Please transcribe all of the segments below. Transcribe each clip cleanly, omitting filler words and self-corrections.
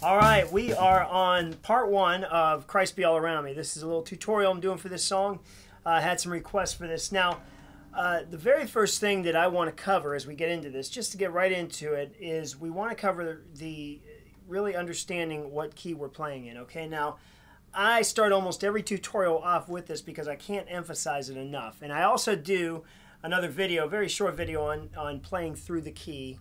All right, we are on part one of Christ Be All Around Me. This is a little tutorial I'm doing for this song. I had some requests for this. Now, the very first thing that I want to cover as we get into this, just to get right into it, is we want to cover the really understanding what key we're playing in. Okay, now I start almost every tutorial off with this because I can't emphasize it enough. And I also do another video, a very short video on playing through the key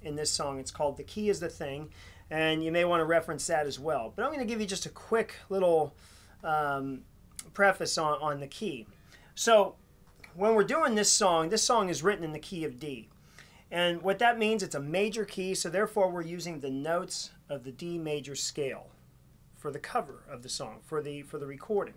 in this song. It's called The Key is the Thing, and you may want to reference that as well. But I'm going to give you just a quick little preface on the key. So when we're doing this song is written in the key of D. And what that means, it's a major key, so therefore we're using the notes of the D major scale for the cover of the song, for the recording.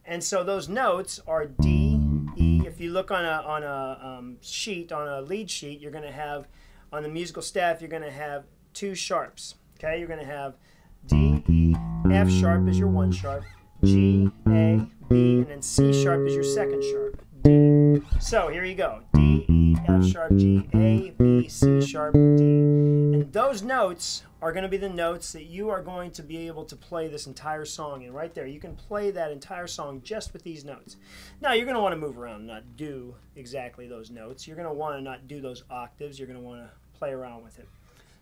And so those notes are D, E. If you look on a sheet, on a lead sheet, you're going to have, on the musical staff, you're going to have two sharps. Okay, you're going to have D, E, F sharp is your one sharp, G, A, B, and then C sharp is your second sharp, D. So here you go, D, E, F sharp, G, A, B, C sharp, D. And those notes are going to be the notes that you are going to be able to play this entire song in. Right there, you can play that entire song just with these notes. Now, you're going to want to move around and not do exactly those notes. You're going to want to not do those octaves. You're going to want to play around with it.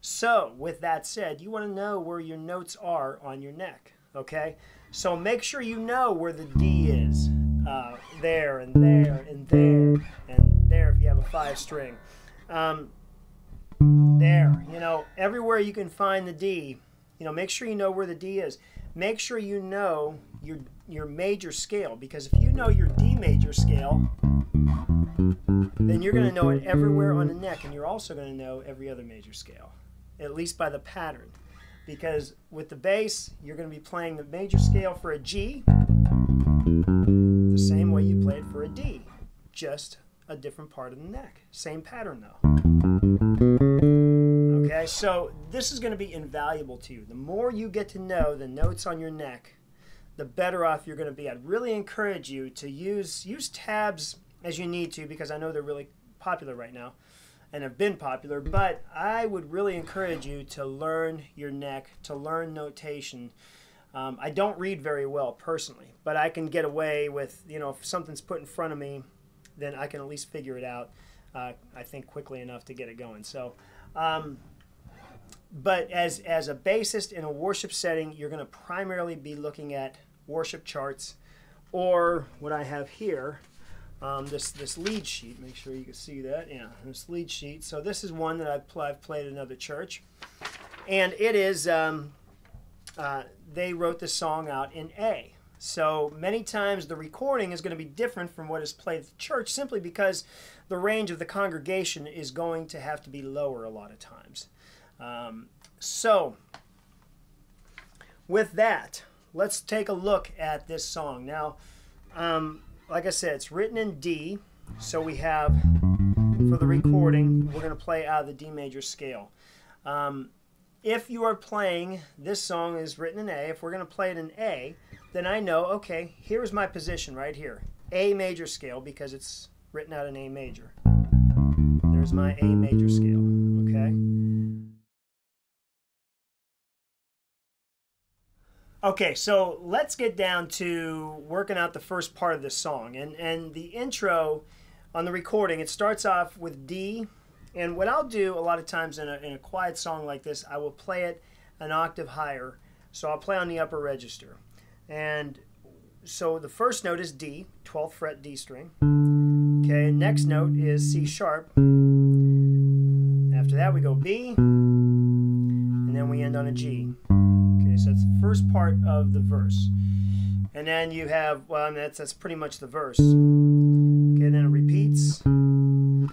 So, with that said, you want to know where your notes are on your neck, okay? So make sure you know where the D is. There, and there, and there, and there if you have a 5-string. There, you know, everywhere you can find the D, you know, make sure you know where the D is. Make sure you know your major scale, because if you know your D major scale, then you're going to know it everywhere on the neck, and you're also going to know every other major scale, at least by the pattern. Because with the bass, you're going to be playing the major scale for a G the same way you played for a D, just a different part of the neck. Same pattern though. Okay, so this is going to be invaluable to you. The more you get to know the notes on your neck, the better off you're going to be. I'd really encourage you to use tabs as you need to, because I know they're really popular right now and have been popular, but I would really encourage you to learn your neck, to learn notation. I don't read very well personally, but I can get away with, you know, if something's put in front of me, then I can at least figure it out, I think, quickly enough to get it going. So, but as a bassist in a worship setting, you're going to primarily be looking at worship charts, or what I have here, this lead sheet. Make sure you can see that. Yeah, this lead sheet. So this is one that I've played at another church, and it is they wrote this song out in A. So many times the recording is going to be different from what is played at the church, simply because the range of the congregation is going to have to be lower a lot of times. So with that, let's take a look at this song. Now, like I said, it's written in D, so we have, for the recording, we're going to play out of the D major scale. If you are playing, this song is written in A, if we're going to play it in A, then I know, okay, here's my position right here. A major scale, because it's written out in A major. There's my A major scale, okay? Okay, so let's get down to working out the first part of this song. And the intro on the recording, it starts off with D. And what I'll do a lot of times in a quiet song like this, I will play it an octave higher. So I'll play on the upper register. And so the first note is D, 12th fret D string. Okay, next note is C sharp. After that we go B, and then we end on a G. Okay, so that's the first part of the verse. And then you have, well, I mean, that's pretty much the verse. Okay, then it repeats.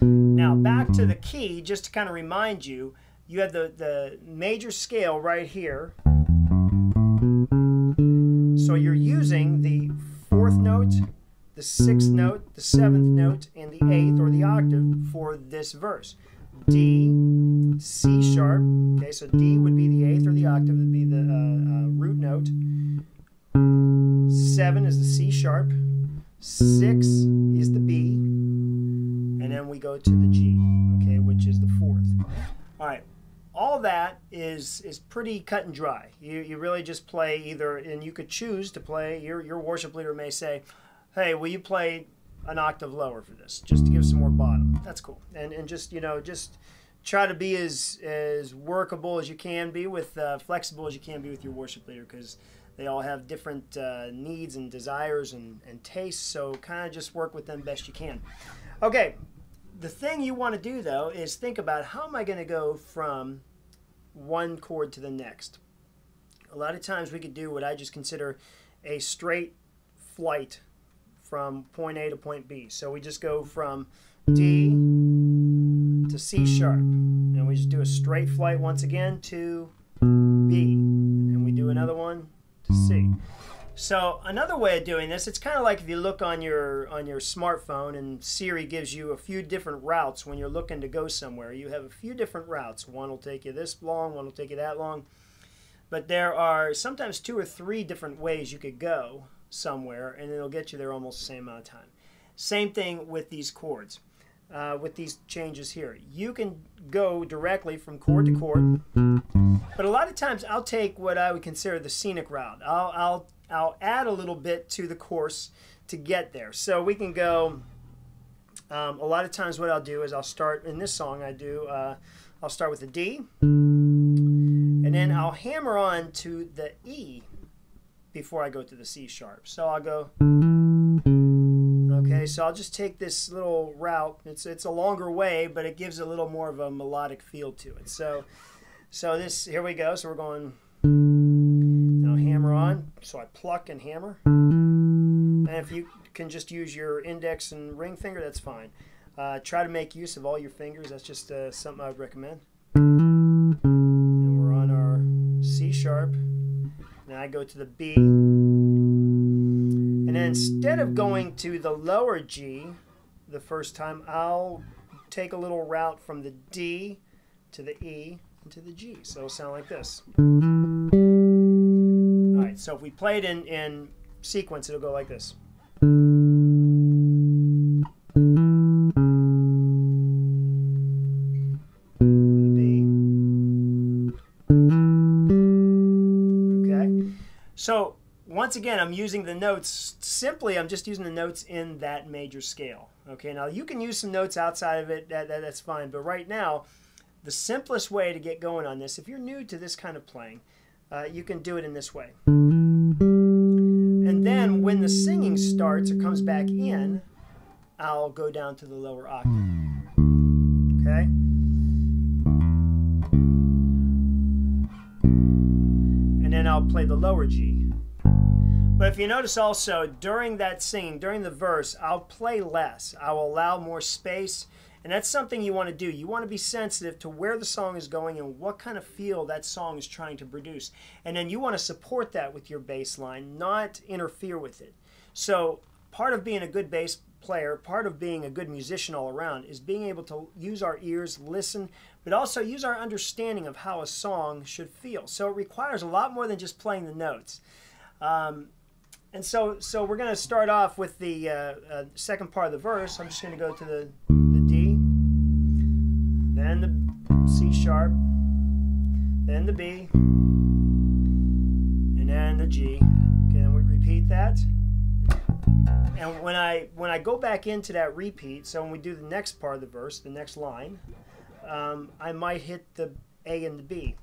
Now back to the key, just to kind of remind you, you have the major scale right here. So you're using the 4th note, the 6th note, the 7th note, and the 8th, or the octave, for this verse. D, C sharp. Okay, so D would be the 8th, or the octave would be the root note. 7 is the C sharp. 6 is the B. And then we go to the G, okay, which is the 4th. All right. all that is pretty cut and dry. You really just play either, and you could choose to play, your worship leader may say, hey, will you play an octave lower for this, just to give some more bottom. That's cool. And just, just try to be as workable as you can be with, flexible as you can be with your worship leader, because they all have different needs and desires and tastes, so kind of just work with them best you can. Okay, the thing you want to do, though, is think about, how am I going to go from one chord to the next? A lot of times we could do what I just consider a straight flight from point A to point B. So we just go from D to C sharp. And we just do a straight flight once again to B. And we do another one to C. So another way of doing this, it's kind of like if you look on your smartphone and Siri gives you a few different routes when you're looking to go somewhere. You have a few different routes. One will take you this long, one will take you that long. But there are sometimes 2 or 3 different ways you could go somewhere, and it'll get you there almost the same amount of time. Same thing with these chords, with these changes here. You can go directly from chord to chord, but a lot of times I'll take what I would consider the scenic route. I'll add a little bit to the course to get there. So we can go, a lot of times what I'll do is I'll start, in this song I'll start with the D, and then I'll hammer on to the E before I go to the C sharp. So I'll go, okay, so I'll just take this little route. It's a longer way, but it gives a little more of a melodic feel to it. So this, here we go. So we're going, now hammer on. So I pluck and hammer. And if you can just use your index and ring finger, that's fine. Try to make use of all your fingers. That's just something I would recommend. And we're on our C sharp. Now I go to the B, and then instead of going to the lower G the first time, I'll take a little route from the D to the E and to the G. So it'll sound like this. All right, so if we play it in sequence, it'll go like this. So once again, I'm using the notes, I'm just using the notes in that major scale. Okay, now you can use some notes outside of it, that's fine. But right now, the simplest way to get going on this, if you're new to this kind of playing, you can do it in this way. And then when the singing starts or comes back in, I'll go down to the lower octave. Okay? And then I'll play the lower G. But if you notice also, during that singing, during the verse, I'll play less. I will allow more space, and that's something you want to do. You want to be sensitive to where the song is going and what kind of feel that song is trying to produce. And then you want to support that with your bass line, not interfere with it. So part of being a good bass player, part of being a good musician all around, is being able to use our ears, listen, but also use our understanding of how a song should feel. So it requires a lot more than just playing the notes. And so we're going to start off with the second part of the verse. I'm just going to go to the D, then the C sharp, then the B, and then the G. Okay, then we repeat that. And when I go back into that repeat, so when we do the next part of the verse, the next line, I might hit the A and the B.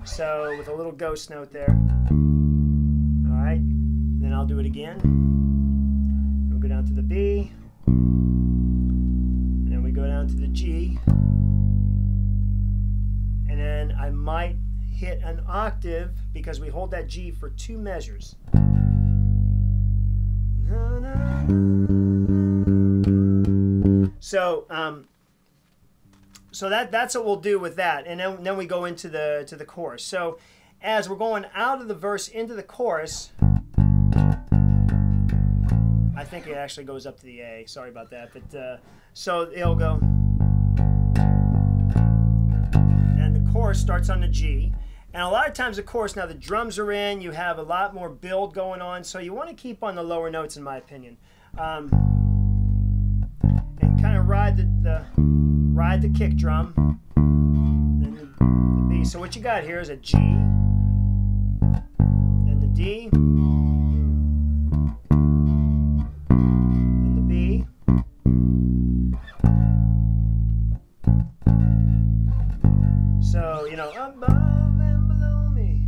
So with a little ghost note there. All right, then I'll do it again. We'll go down to the B, and then we go down to the G, and then I might hit an octave because we hold that G for 2 measures. So that's what we'll do with that, and then we go into the chorus. So as we're going out of the verse into the chorus, I think it actually goes up to the A. Sorry about that, but so it'll go, and the chorus starts on the G. And a lot of times the chorus, now the drums are in, you have a lot more build going on, so you want to keep on the lower notes, in my opinion, and kind of ride the kick drum, D. So what you got here is a G, then the D, then the B, so, you know, above and below me.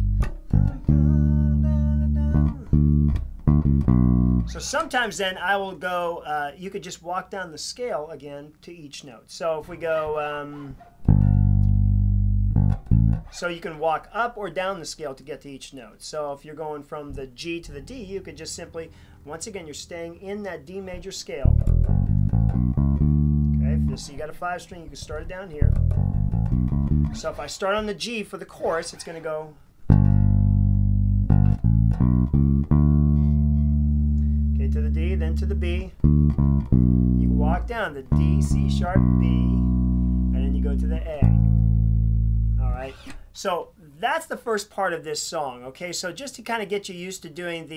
So sometimes then I will go, you could just walk down the scale again to each note. So if we go, so you can walk up or down the scale to get to each note. So if you're going from the G to the D, you could just simply, once again, you're staying in that D major scale. Okay, so you got a 5 string, you can start it down here. So if I start on the G for the chorus, it's going to go. Okay, to the D, then to the B. You walk down the D, C sharp, B, and then you go to the A. All right. So that's the first part of this song. Okay, so just to kind of get you used to doing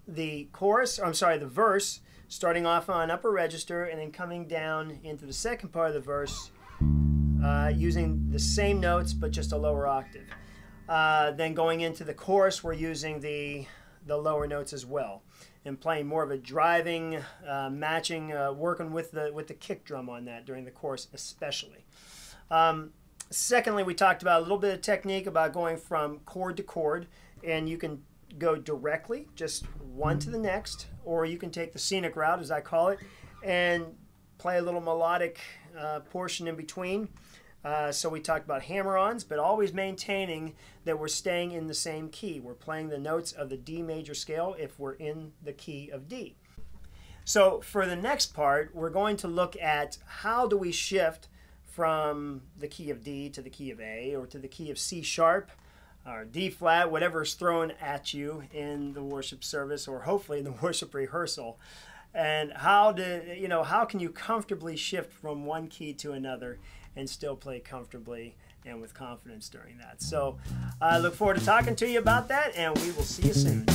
the chorus, or I'm sorry, the verse, starting off on upper register and then coming down into the second part of the verse, using the same notes but just a lower octave. Then going into the chorus, we're using the lower notes as well, and playing more of a driving, matching, working with the kick drum on that during the chorus especially. Secondly, we talked about a little bit of technique about going from chord to chord, and you can go directly, just one to the next, or you can take the scenic route, as I call it, and play a little melodic portion in between. So we talked about hammer-ons, but always maintaining that we're staying in the same key. We're playing the notes of the D major scale if we're in the key of D. So for the next part, we're going to look at how do we shift from the key of D to the key of A, or to the key of C sharp, or D flat, whatever is thrown at you in the worship service, or hopefully in the worship rehearsal. And how can you comfortably shift from one key to another and still play comfortably and with confidence during that. So I look forward to talking to you about that, and we will see you soon.